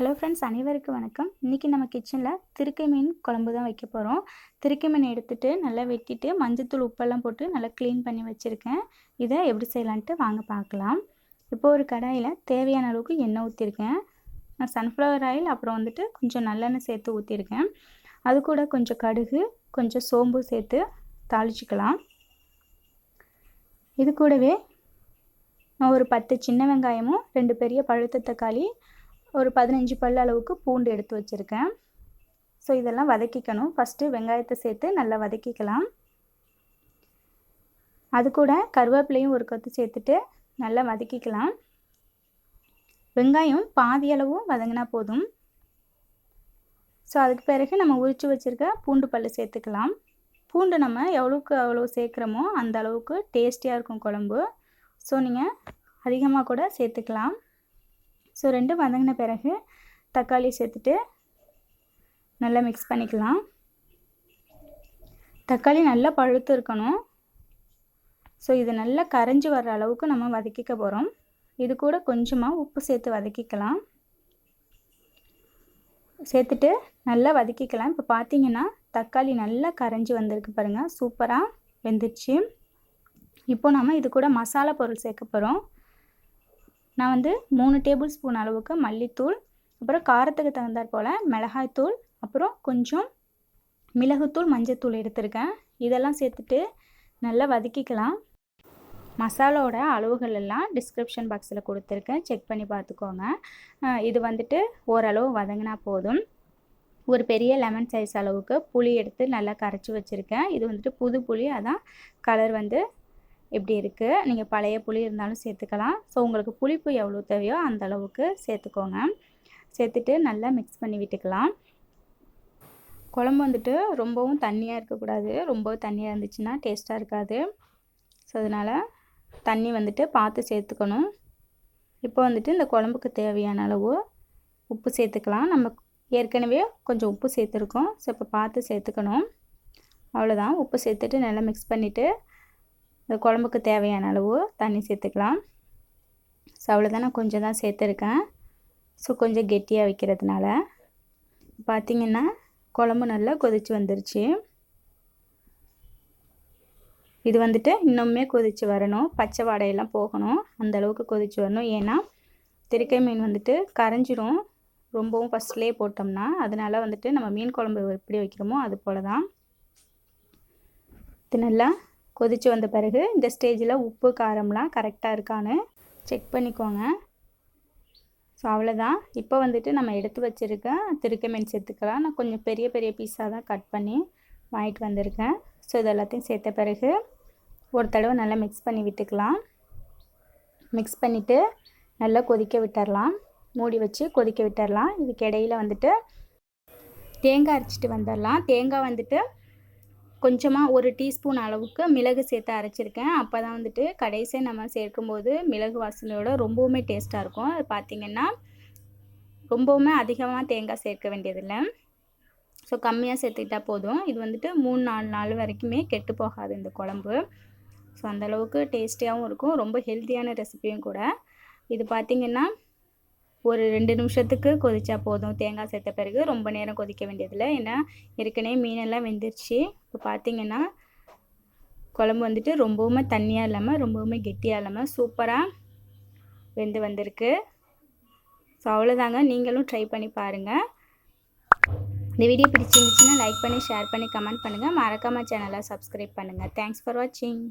Hello friends, அனைவருக்கும் வணக்கம். இன்றைக்கி நம்ம கிச்சனில் திருக்கை மீன் குழம்பு தான் வைக்க போகிறோம். திருக்கை மீன் எடுத்துகிட்டு நல்லா வெட்டிட்டு மஞ்சத்தூள் உப்பெல்லாம் போட்டு நல்லா க்ளீன் பண்ணி வச்சுருக்கேன். இதை எப்படி செய்யலான்ட்டு வாங்க பார்க்கலாம். இப்போது ஒரு கடாயில் தேவையான அளவுக்கு எண்ணெய் ஊற்றிருக்கேன். நான் சன்ஃப்ளவர் ஆயில் அப்புறம் கொஞ்சம் நல்லெண்ணெய் சேர்த்து ஊற்றிருக்கேன். அது கூட கொஞ்சம் கடுகு, கொஞ்சம் சோம்பு சேர்த்து தாளிச்சிக்கலாம். இது கூடவே நான் ஒரு 10 சின்ன வெங்காயமும் 2 பெரிய பழுத்த தக்காளி, ஒரு 15 பல் அளவுக்கு பூண்டு எடுத்து வச்சுருக்கேன். ஸோ இதெல்லாம் வதக்கிக்கணும். ஃபஸ்ட்டு வெங்காயத்தை சேர்த்து நல்லா வதக்கிக்கலாம். அது கூட கருவேப்பிலையும் ஒரு கொத்து சேர்த்துட்டு நல்லா வதக்கிக்கலாம். வெங்காயம் பாதி அளவு வதங்கினா போதும். ஸோ அதுக்கு பிறகு நம்ம உரித்து வச்சுருக்க பூண்டு பல் சேர்த்துக்கலாம். பூண்டு நம்ம எவ்வளோக்கு அவ்வளோ சேர்க்குறோமோ அந்த அளவுக்கு டேஸ்டியாக இருக்கும் குழம்பு. ஸோ நீங்கள் அதிகமாக கூட சேர்த்துக்கலாம். ஸோ 2 வதங்கின பிறகு தக்காளி சேர்த்துட்டு நல்லா மிக்ஸ் பண்ணிக்கலாம். தக்காளி நல்லா பழுத்து இருக்கணும். ஸோ இது நல்லா கரைஞ்சி வர்ற அளவுக்கு நம்ம வதக்கிக்க போகிறோம். இது கூட கொஞ்சமாக உப்பு சேர்த்து வதக்கிக்கலாம். சேர்த்துட்டு நல்லா வதக்கிக்கலாம். இப்போ பார்த்தீங்கன்னா தக்காளி நல்லா கரைஞ்சி வந்திருக்கு பாருங்கள், சூப்பராக வெந்துடுச்சு. இப்போ நம்ம இது கூட மசாலா பொருள் சேர்க்க போகிறோம். நான் 3 டேபிள் ஸ்பூன் அளவுக்கு மல்லித்தூள், அப்புறம் காரத்துக்கு தகுந்தாற் போல் மிளகாய்த்தூள், அப்புறம் கொஞ்சம் மிளகுத்தூள், மஞ்சத்தூள் எடுத்திருக்கேன். இதெல்லாம் சேர்த்துட்டு நல்லா வதக்கிக்கலாம். மசாலாவோட அளவுகள் எல்லாம் டிஸ்கிரிப்ஷன் பாக்ஸில் கொடுத்துருக்கேன், செக் பண்ணி பார்த்துக்கோங்க. இது ஓரளவு வதங்கினா போதும். ஒரு பெரிய லெமன் சைஸ் அளவுக்கு புளி எடுத்து நல்லா கரைச்சி வச்சுருக்கேன். இது புது புளி, அதான் கலர் எப்படி இருக்குது. நீங்கள் பழைய புளி இருந்தாலும் சேர்த்துக்கலாம். ஸோ உங்களுக்கு புளிப்பு எவ்வளோ தேவையோ அந்த அளவுக்கு சேர்த்துக்கோங்க. சேர்த்துட்டு நல்லா மிக்ஸ் பண்ணி விட்டுக்கலாம். குழம்பு ரொம்பவும் தண்ணியாக இருக்கக்கூடாது. ரொம்ப தண்ணியாக இருந்துச்சுன்னா டேஸ்ட்டாக இருக்காது. ஸோ அதனால் தண்ணி பார்த்து சேர்த்துக்கணும். இப்போ இந்த குழம்புக்கு தேவையான அளவு உப்பு சேர்த்துக்கலாம். நம்ம ஏற்கனவே கொஞ்சம் உப்பு சேர்த்துருக்கோம். ஸோ இப்போ பார்த்து சேர்த்துக்கணும். அவ்வளோதான். உப்பு சேர்த்துட்டு நல்லா மிக்ஸ் பண்ணிவிட்டு இந்த குழம்புக்கு தேவையான அளவு தண்ணி சேர்த்துக்கலாம். ஸோ அவ்வளோதான், நான் கொஞ்சம் தான் சேர்த்துருக்கேன். ஸோ கொஞ்சம் கெட்டியாக வைக்கிறதுனால பார்த்திங்கன்னா குழம்பு நல்லா கொதித்து வந்துருச்சு. இது இன்னுமே கொதித்து வரணும். பச்சை வாடையெல்லாம் போகணும். அந்தளவுக்கு கொதித்து வரணும். ஏன்னா திருக்கை மீன் கரைஞ்சிரும் ரொம்பவும் ஃபஸ்ட்லேயே போட்டோம்னா. அதனால் நம்ம மீன் குழம்பு எப்படி வைக்கிறோமோ அது போல் தான். இது நல்லா கொதித்து வந்த பிறகு இந்த ஸ்டேஜில் உப்பு காரம்லாம் கரெக்டாக இருக்கான்னு செக் பண்ணிக்கோங்க. ஸோ அவ்வளோதான். இப்போ நம்ம எடுத்து வச்சுருக்க திருக்கை மீன் சேர்த்துக்கலாம். நான் கொஞ்சம் பெரிய பெரிய பீஸாக தான் கட் பண்ணி வாங்கிட்டு வந்திருக்கேன். ஸோ இது எல்லாத்தையும் சேர்த்த பிறகு ஒரு தடவை நல்லா மிக்ஸ் பண்ணி விட்டுக்கலாம். மிக்ஸ் பண்ணிவிட்டு நல்லா கொதிக்க விட்டுடலாம். மூடி வச்சு கொதிக்க விட்டுடலாம். இதுக்கு இடையில் தேங்காய் அரைச்சிட்டு வந்துடலாம். தேங்காய் கொஞ்சமாக ஒரு டீஸ்பூன் அளவுக்கு மிளகு சேர்த்து அரைச்சிருக்கேன். அப்போ தான் கடைசியாக நம்ம சேர்க்கும்போது மிளகு வாசனையோட ரொம்பவுமே டேஸ்ட்டாக இருக்கும். அது பார்த்திங்கன்னா ரொம்பவுமே அதிகமாக தேங்காய் சேர்க்க வேண்டியதில்லை. ஸோ கம்மியாக சேர்த்துக்கிட்டால் போதும். இது 3-4 நாள் வரைக்குமே கெட்டு போகாது இந்த குழம்பு. ஸோ அந்தளவுக்கு டேஸ்டியாகவும் இருக்கும். ரொம்ப ஹெல்த்தியான ரெசிபியும் கூட. இது பார்த்திங்கன்னா ஒரு 2 நிமிஷத்துக்கு கொதிச்சா போதும். தேங்காய் சேர்த்த பிறகு ரொம்ப நேரம் கொதிக்க வேண்டியதில்லை. ஏன்னா ஏற்கனவே மீனெல்லாம் வெந்துருச்சு. இப்போ பார்த்திங்கன்னா குழம்பு ரொம்பவுமே தண்ணியாக இல்லாமல் ரொம்பவுமே கெட்டியாக இல்லாமல் சூப்பராக வெந்து வந்திருக்கு. ஸோ அவ்வளோதாங்க. நீங்களும் ட்ரை பண்ணி பாருங்கள். இந்த வீடியோ பிடிச்சிருந்துச்சுன்னா லைக் பண்ணி, ஷேர் பண்ணி, கமெண்ட் பண்ணுங்கள். மறக்காமல் சேனலை சப்ஸ்கிரைப் பண்ணுங்கள். தேங்க்ஸ் ஃபார் வாட்சிங்.